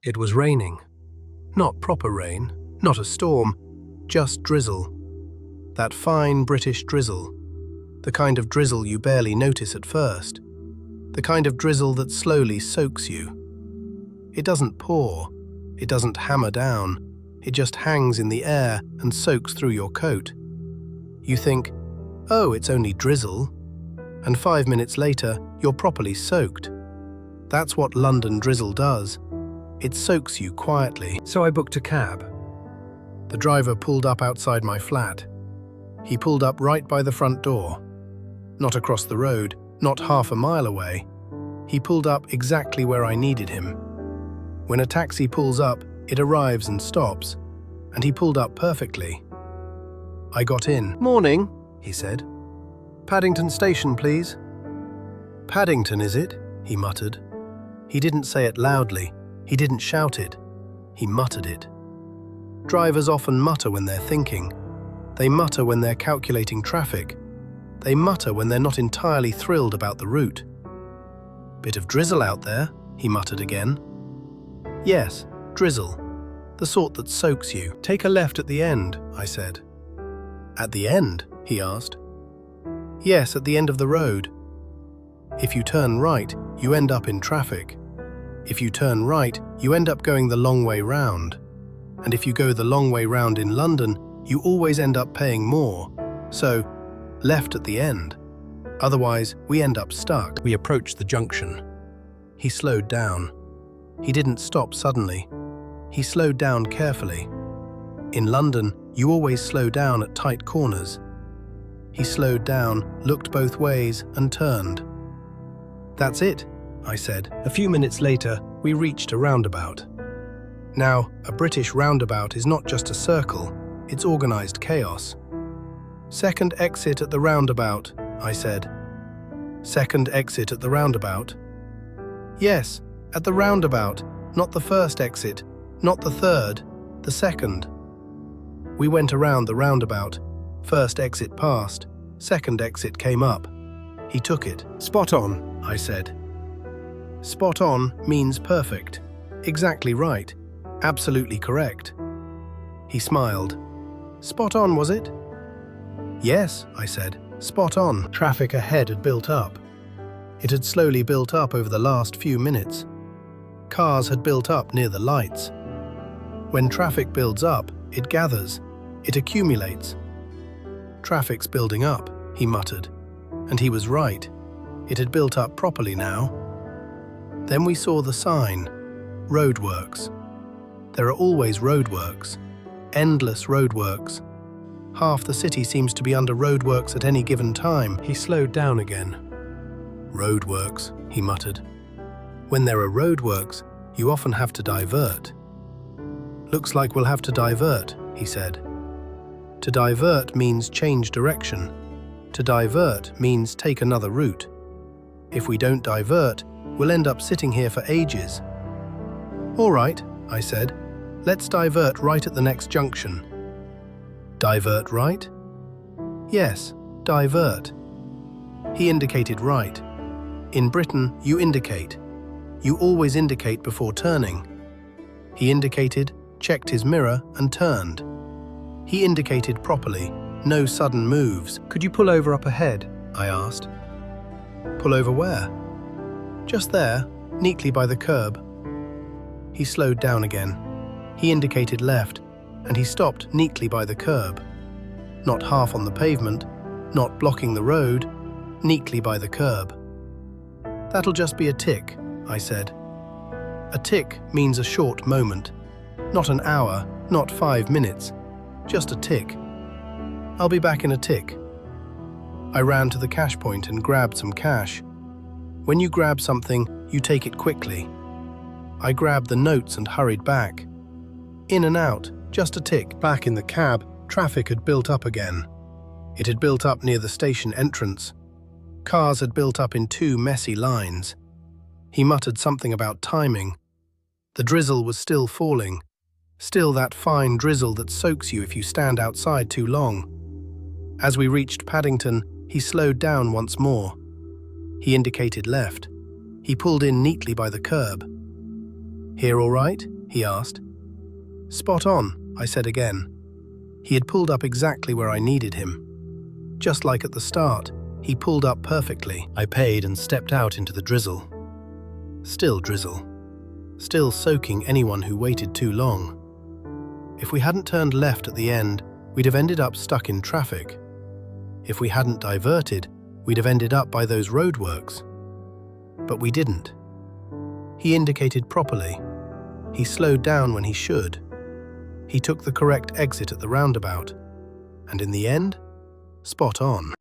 It was raining. Not proper rain, not a storm, just drizzle. That fine British drizzle. The kind of drizzle you barely notice at first. The kind of drizzle that slowly soaks you. It doesn't pour, it doesn't hammer down, it just hangs in the air and soaks through your coat. You think, oh, it's only drizzle, and 5 minutes later, you're properly soaked. That's what London drizzle does. It soaks you quietly. So I booked a cab. The driver pulled up outside my flat. He pulled up right by the front door. Not across the road, not half a mile away. He pulled up exactly where I needed him. When a taxi pulls up, it arrives and stops, and he pulled up perfectly. I got in. "Morning," he said. "Paddington Station, please." "Paddington, is it?" he muttered. He didn't say it loudly. He didn't shout it. He muttered it. Drivers often mutter when they're thinking. They mutter when they're calculating traffic. They mutter when they're not entirely thrilled about the route. "Bit of drizzle out there," he muttered again. "Yes, drizzle. The sort that soaks you. Take a left at the end," I said. "At the end?" he asked. "Yes, at the end of the road. If you turn right, you end up in traffic. If you turn right, you end up going the long way round. And if you go the long way round in London, you always end up paying more. So, left at the end. Otherwise, we end up stuck." We approached the junction. He slowed down. He didn't stop suddenly. He slowed down carefully. In London, you always slow down at tight corners. He slowed down, looked both ways, and turned. "That's it," I said. A few minutes later, we reached a roundabout. Now, a British roundabout is not just a circle, it's organized chaos. "Second exit at the roundabout," I said. "Second exit at the roundabout?" "Yes, at the roundabout, not the first exit, not the third, the second." We went around the roundabout. First exit passed, second exit came up. He took it. "Spot on," I said. Spot on means perfect. Exactly right. Absolutely correct. He smiled. "Spot on, was it?" "Yes," I said. "Spot on." Traffic ahead had built up. It had slowly built up over the last few minutes. Cars had built up near the lights. When traffic builds up, it gathers. It accumulates. "Traffic's building up," he muttered. And he was right. It had built up properly now. Then we saw the sign, roadworks. There are always roadworks, endless roadworks. Half the city seems to be under roadworks at any given time. He slowed down again. "Roadworks," he muttered. "When there are roadworks, you often have to divert." "Looks like we'll have to divert," he said. To divert means change direction. To divert means take another route. If we don't divert, we'll end up sitting here for ages. "All right," I said. "Let's divert right at the next junction." "Divert right?" "Yes, divert." He indicated right. In Britain, you indicate. You always indicate before turning. He indicated, checked his mirror, and turned. He indicated properly, no sudden moves. "Could you pull over up ahead?" I asked. "Pull over where?" "Just there, neatly by the curb." He slowed down again. He indicated left, and he stopped neatly by the curb. Not half on the pavement, not blocking the road, neatly by the curb. "That'll just be a tick," I said. A tick means a short moment. Not an hour, not 5 minutes. Just a tick. "I'll be back in a tick." I ran to the cash point and grabbed some cash. When you grab something, you take it quickly. I grabbed the notes and hurried back. In and out, just a tick. Back in the cab, traffic had built up again. It had built up near the station entrance. Cars had built up in 2 messy lines. He muttered something about timing. The drizzle was still falling. Still that fine drizzle that soaks you if you stand outside too long. As we reached Paddington, he slowed down once more. He indicated left. He pulled in neatly by the curb. "Here all right?" he asked. "Spot on," I said again. He had pulled up exactly where I needed him. Just like at the start, he pulled up perfectly. I paid and stepped out into the drizzle. Still drizzle. Still soaking anyone who waited too long. If we hadn't turned left at the end, we'd have ended up stuck in traffic. If we hadn't diverted, we'd have ended up by those roadworks. But we didn't. He indicated properly. He slowed down when he should. He took the correct exit at the roundabout. And in the end, spot on.